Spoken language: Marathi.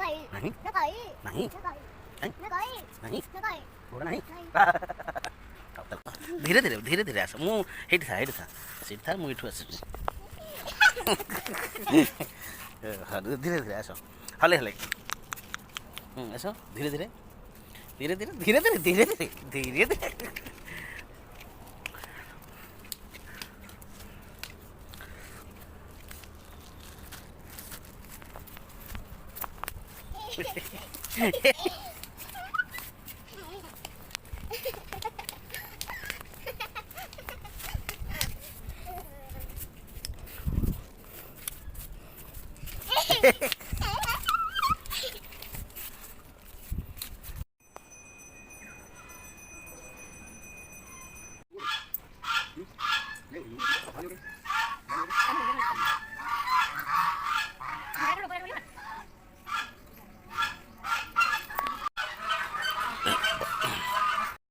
नहीं नहीं नहीं गोड़ नहीं धीरे धीरे धीरे धीरे आस मु हेठी था सीट था मु इठू आस धीरे धीरे आस हले हले आस धीरे धीरे धीरे धीरे धीरे धीरे धीरे धीरे धीरे धीरे Hehehe